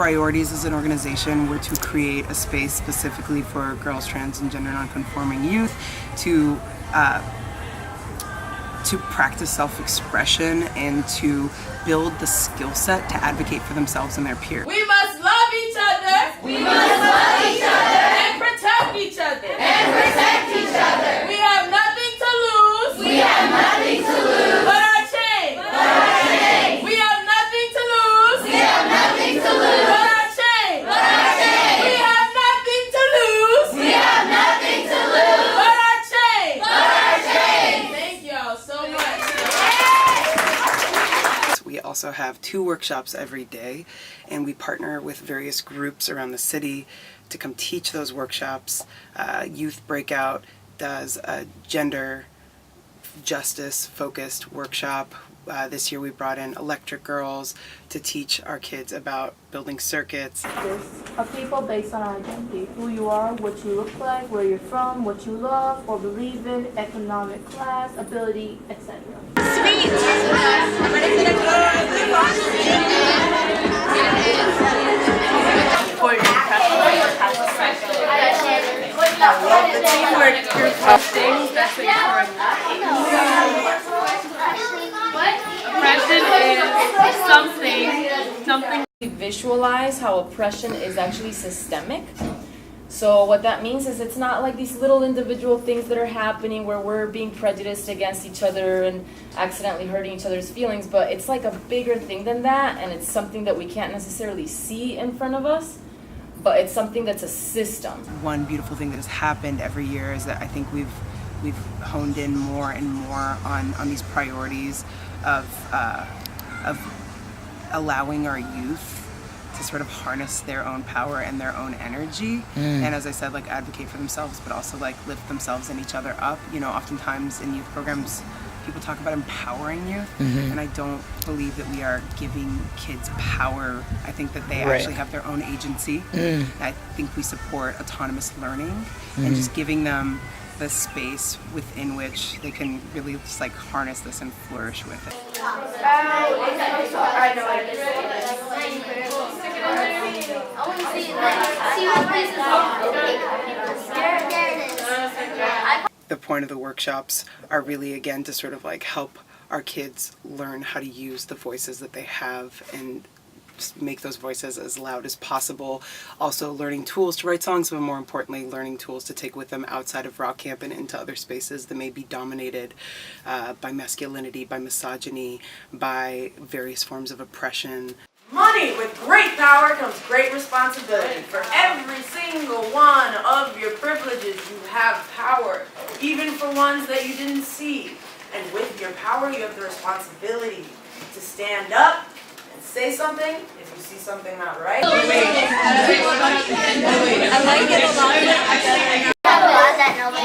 priorities as an organization were to create a space specifically for girls, trans, and gender nonconforming youth to practice self-expression and to build the skill set to advocate for themselves and their peers. We must love each other. We must love each other. And protect each other. And protect each other. We have nothing to lose. We have nothing to lose. But our chains. But our chains. We have nothing to lose. We have nothing to lose. But our chains. But our chains. We have nothing to lose. We have nothing to lose. But our chains. But our chains. Thank y'all so much. We also have 2 workshops every day, and we partner with various groups around the city to come teach those workshops. Youth Breakout does a gender justice focused workshop. This year we brought in Electric Girls to teach our kids about building circuits. Of people based on our identity, who you are, what you look like, where you're from, what you love or believe in, economic class, ability, etc. Something we visualize how oppression is actually systemic. So what that means is it's not like these little individual things that are happening where we're being prejudiced against each other and accidentally hurting each other's feelings, but it's like a bigger thing than that, and it's something that we can't necessarily see in front of us, but it's something that's a system. One beautiful thing that has happened every year is that I think we've honed in more and more on these priorities of allowing our youth to sort of harness their own power and their own energy, and as I said, like advocate for themselves, but also like lift themselves and each other up. You know, oftentimes in youth programs, people talk about empowering youth, and I don't believe that we are giving kids power. I think that they actually have their own agency. I think we support autonomous learning and just giving them the space within which they can really just like harness this and flourish with it. The point of the workshops are really, again, to sort of like help our kids learn how to use the voices that they have and just make those voices as loud as possible. Also learning tools to write songs, but more importantly, learning tools to take with them outside of rock camp and into other spaces that may be dominated by masculinity, by misogyny, by various forms of oppression. Money, with great power comes great responsibility. For every single one of your privileges, you have power, even for ones that you didn't see. And with your power, you have the responsibility to stand up and say something if you see something not right. I like it a lot. That nobody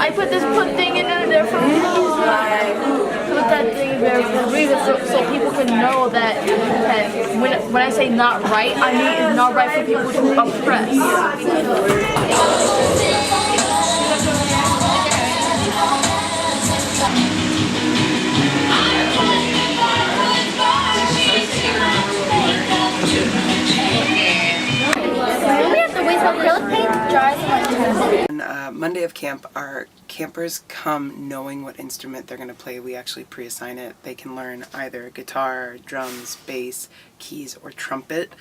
I put this thing in there for me. Put that thing there for a reason so people can know that when I say not right, I mean it's not right for people to oppress. On Monday of camp, our campers come knowing what instrument they're going to play. We actually pre-assign it. They can learn either guitar, drums, bass, keys, or trumpet,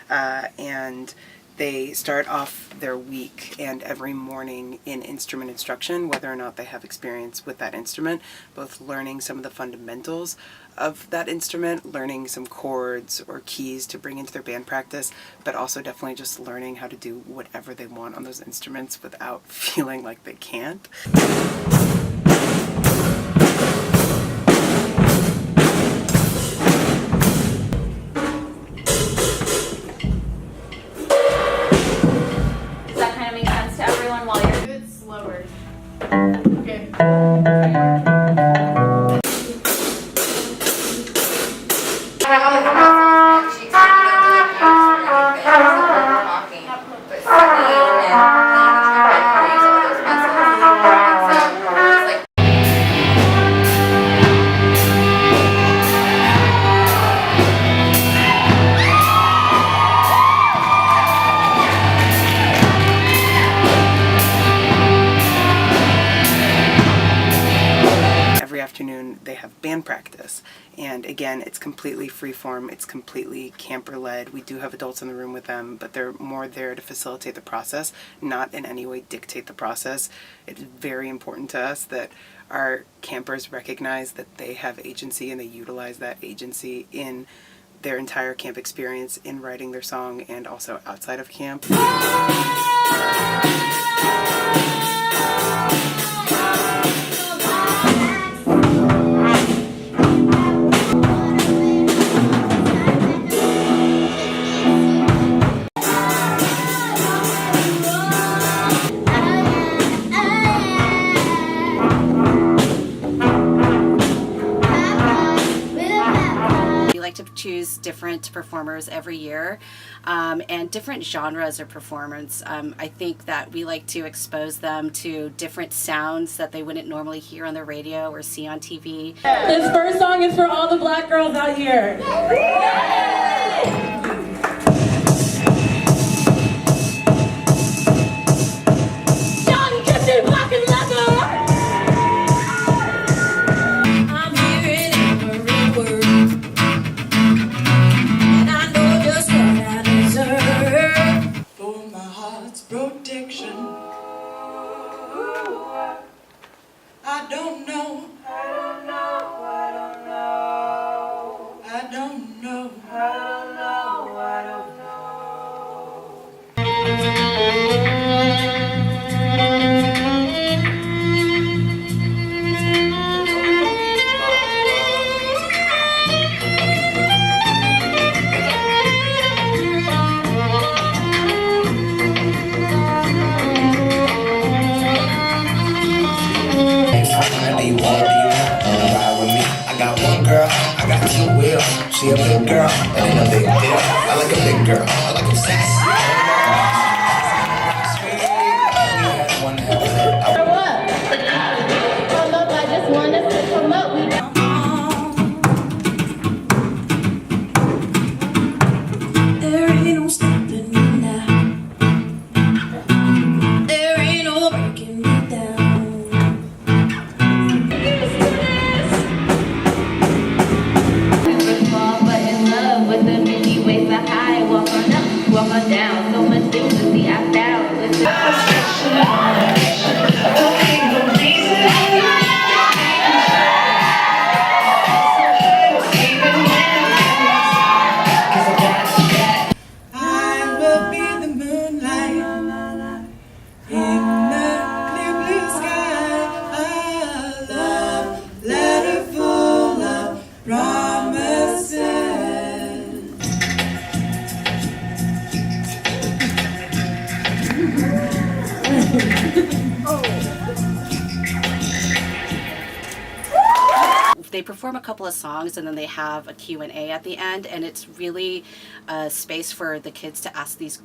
and they start off their week and every morning in instrument instruction, whether or not they have experience with that instrument, both learning some of the fundamentals of that instrument, learning some chords or keys to bring into their band practice, but also definitely just learning how to do whatever they want on those instruments without feeling like they can't. Does that kind of make sense to everyone while you're... Do it slower. Okay. Every afternoon they have band practice, and again, it's completely freeform, it's completely camper led. We do have adults in the room with them, but they're more there to facilitate the process, not in any way dictate the process. It's very important to us that our campers recognize that they have agency, and they utilize that agency in their entire camp experience, in writing their song and also outside of camp. To choose different performers every year and different genres of performance. I think that we like to expose them to different sounds that they wouldn't normally hear on the radio or see on TV. This first song is for all the black girls out here. Young, gifted, black and leather. I'm hearing every word. For my heart's protection, I don't know. She a big girl, that ain't a big deal. I like a big girl, I like a sassy. One hell of I just want us to come up. There ain't no stopping me now. There ain't no breaking me down. With the Milky Way so high, walk on up, walk on down. So much things to see, I found. I will be the moonlight in the clear blue sky. A love letter full of promises. They perform a couple of songs and then they have a Q&A at the end, and it's really a space for the kids to ask these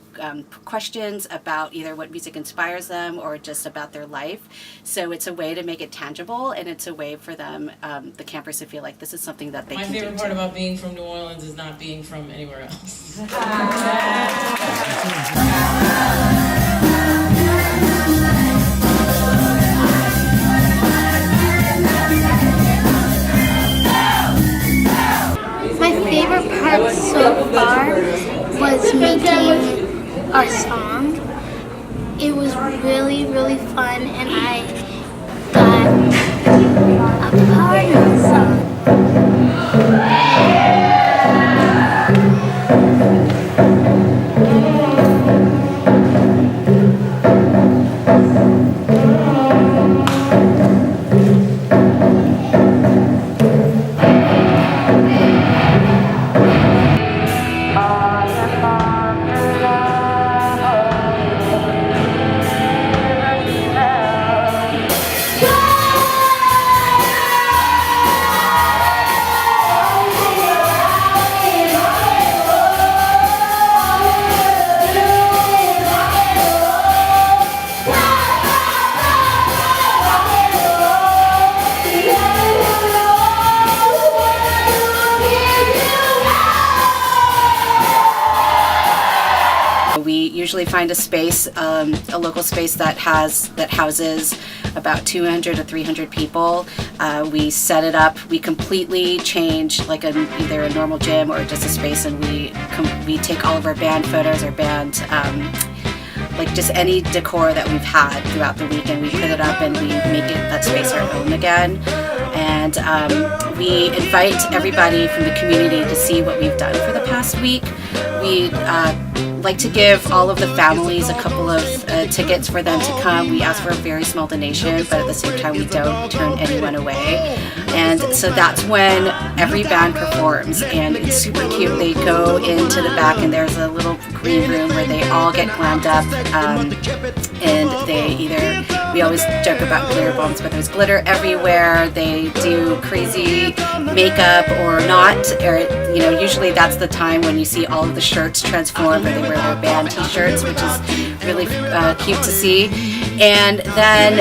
questions about either what music inspires them or just about their life. So it's a way to make it tangible, and it's a way for them, the campers, to feel like this is something that they can do. My favorite part about being from New Orleans is not being from anywhere else. My favorite part so far was making our song. It was really, really fun, and I got a part of the song. usually find a space, a local space that houses about 200 to 300 people. We set it up. We completely change like either a normal gym or just a space, and we take all of our band photos, our band. Like just any decor that we've had throughout the week, and we put it up and we make that space our own again. And we invite everybody from the community to see what we've done for the past week. We like to give all of the families a couple of tickets for them to come. We ask for a very small donation, but at the same time we don't turn anyone away. And so that's when every band performs, and it's super cute. They go into the back and there's a little green room where they all get glammed up, and we always joke about glitter bombs, but there's glitter everywhere. They do crazy makeup or not, or usually that's the time when you see all of the shirts transform, or they wear their band t-shirts, which is really cute to see. And then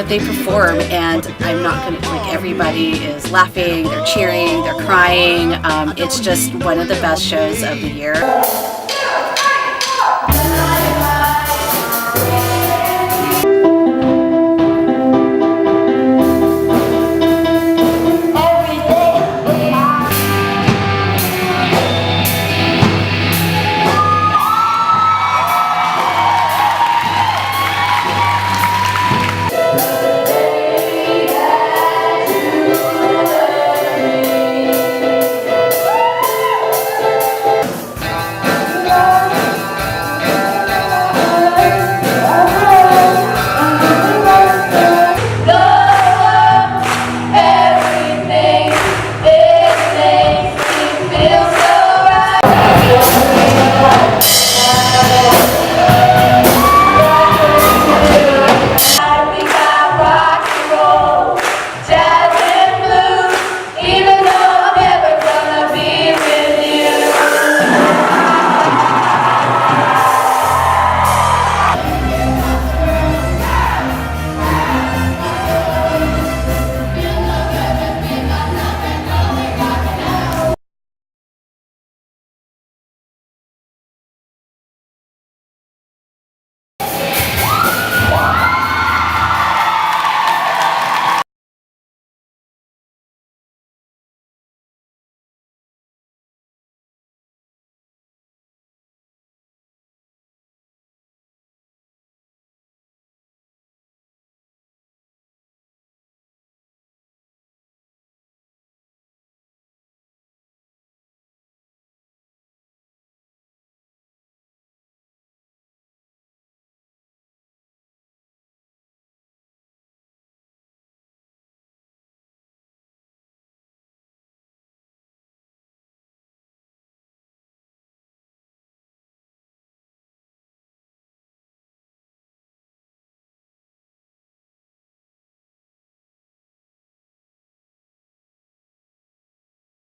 they perform, and I'm not gonna, like, everybody is laughing, they're cheering, they're crying. It's just one of the best shows of the year.